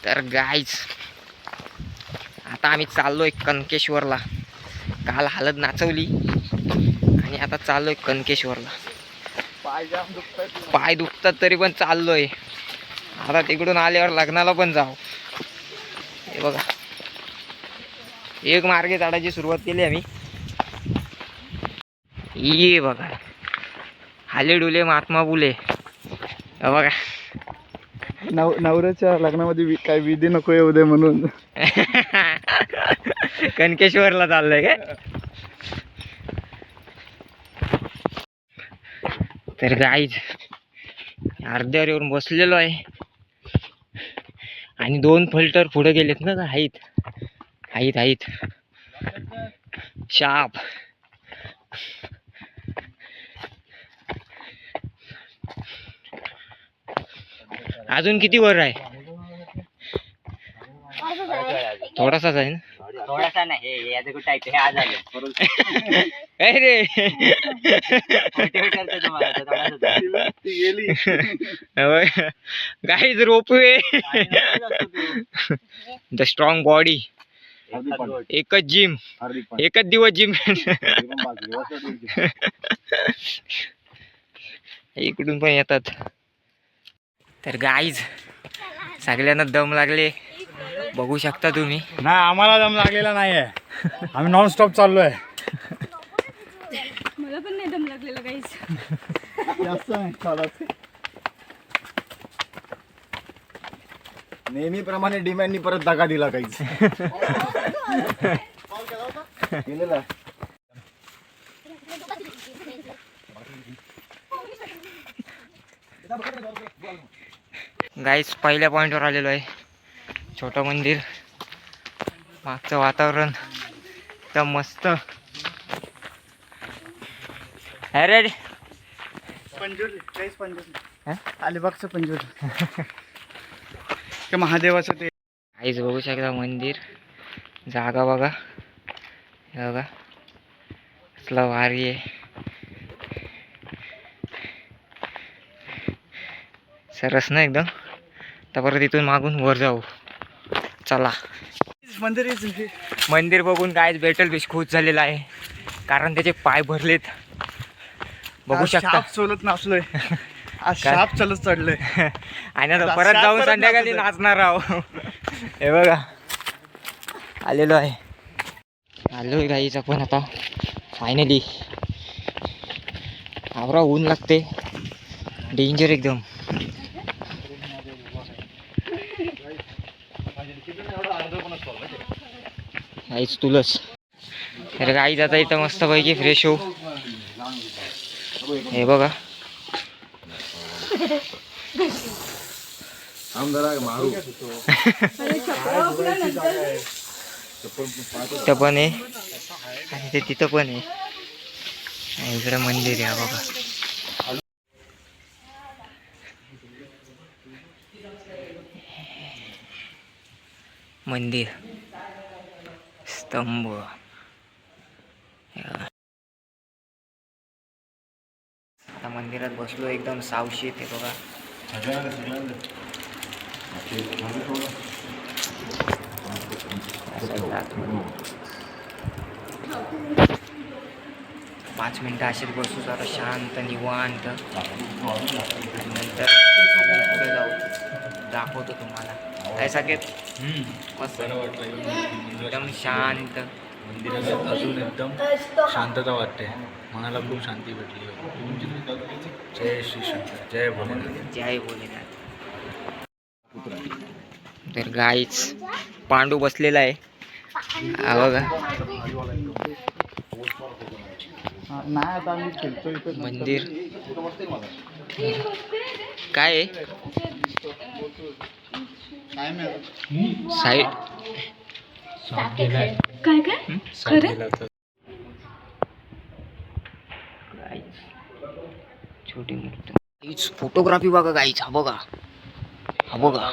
तर गाईज आता आम्ही चाललोय कनकेश्वरला. काल हळद नाचवली आणि आता चाललोय कनकेश्वरला. पाय दुखतात तरी पण चाललोय. आता तिकडून आल्यावर लग्नाला पण जाऊ. हे बघा, एक मार्गे चढायची सुरुवात केली आम्ही. ये बघा, हाले डुले महात्मा फुले. बघा, नवऱ्याच्या लग्नामध्ये काय विधी नको येऊ दे म्हणून कनकेश्वरला चाललंय काय. तर गाईज अर्ध्यावर येऊन बसलेलो आहे आणि 2 फिल्टर पुढे गेलेत ना. आहेत शाप. अजून किती वर आहे? थोडासाच आहे ना. थोडासा नाही, याचं कुठं आहे, हे आज आलं अरे guys ropeway. The strong body. एकच जिम, एकच दिवस जिम. इकडून पण येतात. तर गाईज सगळ्यांना दम लागले, बघू शकता तुम्ही. नाही, आम्हाला दम लागलेला नाहीये. आम्ही नॉन स्टॉप चाललोय. मला पण नाही दम लागलेला काहीच. जास्त नाही चालत. नेहमीप्रमाणे डिमॅन्डनी परत दगा दिला काहीच. केलेला गाईज पहिल्या पॉइंटवर आलेलो आहे. छोटं मंदिर, मागचं वातावरण एकदम मस्त. अरे अलिबागचं पंजोरी ते महादेवाचं ते. आईच बघू शकता मंदिर, जागा बघा. हे बघा कसला भारी आहे. सरस ना एकदम. तर परत इथून मागून वर जाऊ. चला. मंदिर बघून काय बेटल फिश खुश झालेला आहे, कारण त्याचे पाय भरलेत. बघू शकता. चलत नाचलोय आज, साप चलत चढलोय. आणि आता परत जाऊन संध्याकाळी नाचणार आहो. हे बघा आलेलो आहे. आलोय गाईच आपण आता फायनली. आवरा ऊन लागते, डेंजर एकदम. गाईच तुलस. तर गाईच आता इथं मस्त पैकी फ्रेश हो. हे बघा तिथं पण आहे आणि ते तिथं पण आहे. इकडे मंदिर आहे बघा. मंदिर, स्तंभ. आता मंदिरात बसलो एकदम सावशीत. हे बघा 5 मिनिटं असेच बसू जरा शांत निवांत. नंतर पुढे जाऊ, दाखवतो तुम्हाला काय सगळ्यात मस्त एकदम शांत. मंदिरात अजून एकदम शांतता वाटते, मनाला खूप शांती भेटली. जय श्री शंकर, जय भोलेनाथ. जय भोलेनाथ. तर गाईच पांडू बसलेला आहे. हा बघा नाही, आता आम्ही खेळतो इथं. मंदिर काय आहे साईड. काय काय खरं? छोटी मूर्ती. फोटोग्राफी बघा गाईच. हा बघा, हा बघा,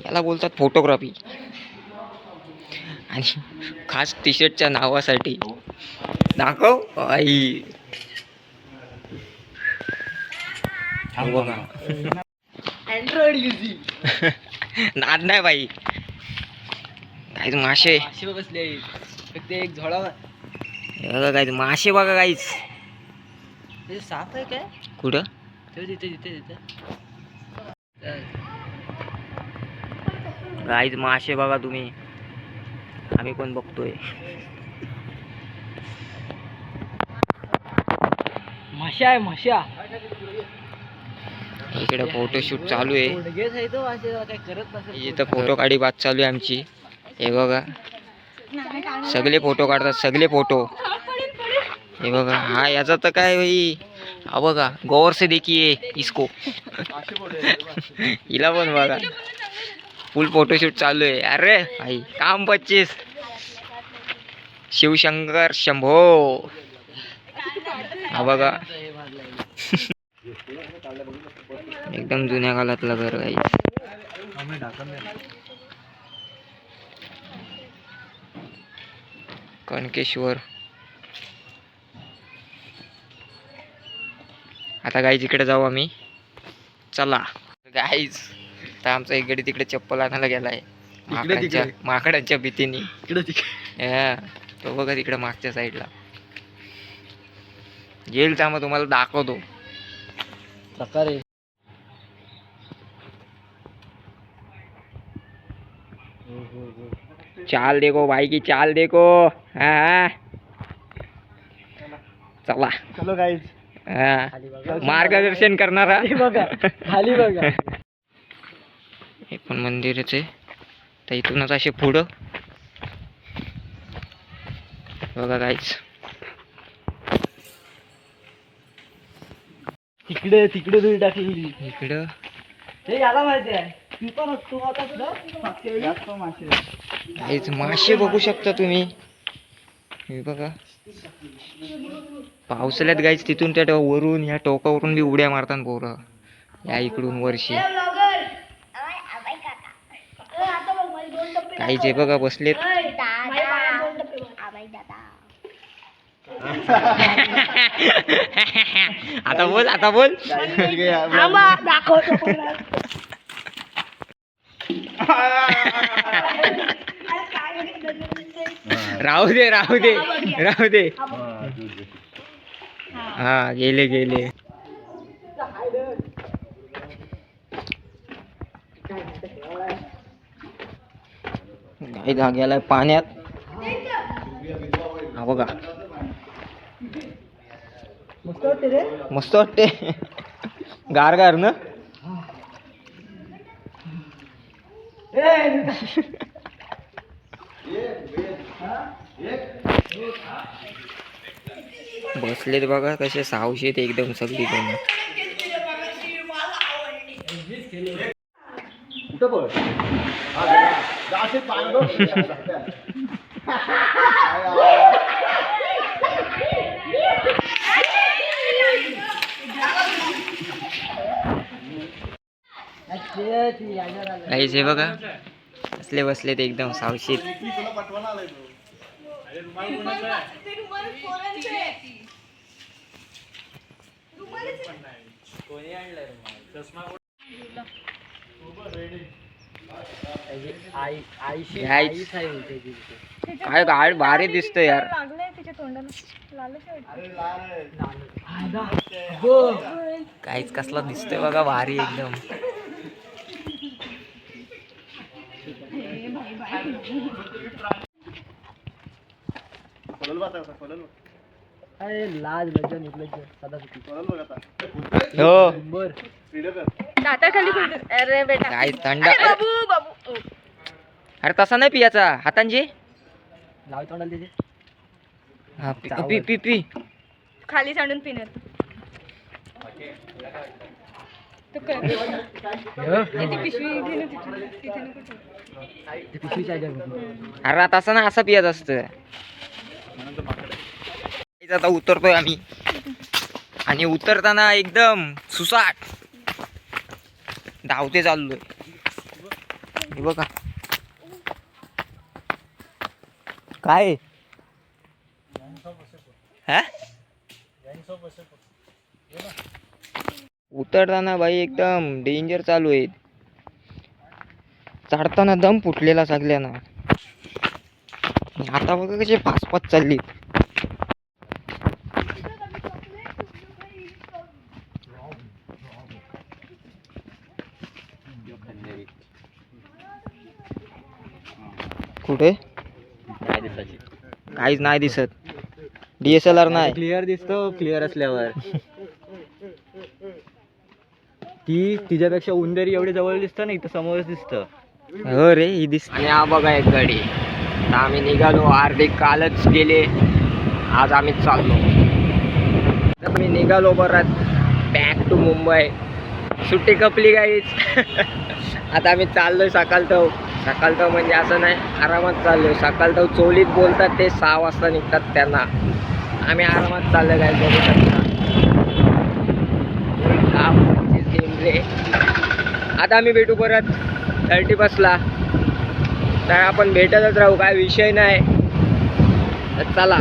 याला बोलतात फोटोग्राफी. आणि खास टी शर्टच्या नावासाठी दाखव आई. बघा अँड्रॉइड युझी नाद नाही बाई. काय मासे अशी बसले फक्त एक झोळा बघा, काय मासे बघा काहीच. ते साफ आहे काय कुठं तिथे तिथे तिथे काहीच मासे बघा तुम्ही. आम्ही पण बघतोय. माशा आहे माशा. इकडे फोटोशूट चालू आहे. गुडघेच आहे तो असे काय करत नसेल. इथं फोटो काढी बात चालू आहे आमची. हे बघा सगळे फोटो काढतात, सगळे फोटो. हे बघा हा याचा तर काय भाई. हा बघा गौर से देखिए इसको. हिला पण बघा फुल फोटोशूट चालू आहे. अरे भाई काम 25. शिवशंकर शंभो. हा बघा एकदम जुन्या काळातलं घर काही. कणकेश्वर. आता गाईज इकडे जाऊ आम्ही. चला गाईज. तर आमचा एक गडी तिकडे चप्पल आणायला गेलाय माकडांच्या भीतीने. तो बघा तिकडे मागच्या साईडला येईल. त्या मग तुम्हाला दाखवतो. प्रकारे चाल देखो भाई की चाल देखो. हा चला चलो गाईज. हा मार्गदर्शन करणारा. बघा खाली बघा. हे पण मंदिरच आहे. तर इथूनच असे पुढं बघा काहीच. तिकडे तिकडे तुम्ही टाकलेली इकडं हे याला माहिती आहे. तू पण तू आता जास्त मासे काहीच मासे बघू शकता तुम्ही. हे बघा पावसाळ्यात गाईच तिथून त्या वरून ह्या टोकावरून बी उड्या मारतात पोरं. या इकडून वर्षी काहीच हे बघा बसलेत. आता बोल आता बोल. राहू दे राहू दे राहू दे. हा गेले गेले. गाई गेलाय पाण्यात. हा बघा मस्त वाटते रे. मस्त वाटते. गार गार ना. बसलेत बघा कसे सावशेत एकदम सगळी जण. काहीच हे बघा असले बसलेत एकदम सावशीत. काय गाड भारी दिसत यार. काहीच कसला दिसतोय बघा भारी एकदम. लाज लज्जा निर्लज्ज सदा सुखी. हो अरे बेटा काय थंड. बाबू बाबू अरे तसा नाही पियाचा हातांची. लाव तोंडाला त्याचे. हा पी पी पी. खाली सांडून पिणार तो ती पिशवी घे ना तिथे नको ठेवू. पिशवीच्या अरे तसा ना असं पियाच असतं. आता उतरतोय आम्ही आणि उतरताना एकदम सुसाट धावते चाललोय. हे बघा काय हा उतरताना भाई एकदम डेंजर चालू आहे. चढताना दम फुटलेला सगळ्यांना. आणि आता बघा कसे पाच पाच चालली. कुठे काहीच नाही दिसत. DSLR नाही. क्लिअर दिसतो क्लिअर असल्यावर. ती तिच्यापेक्षा उंदेरी एवढी जवळ दिसतं ना, इथं समोरच दिसतं. हो रे ही दिसते. आणि हा बघा एक गाडी. आता आम्ही निघालो. अर्धे कालच गेले. आज आम्ही चाललो. तर मी निघालो परत बॅक टू मुंबई. सुट्टी कपली गाईच. आता आम्ही चाललोय सकाळचं म्हणजे असं नाही, आरामात चाललोय. सकाळचं चोलीत बोलतात ते 6 वाजता निघतात त्यांना. आम्ही आरामात चाललो काय बघू शकता. आता आम्ही भेटू परत 30+ला. तर आपण भेटतच राहू, काय विषय नाही. तर चला.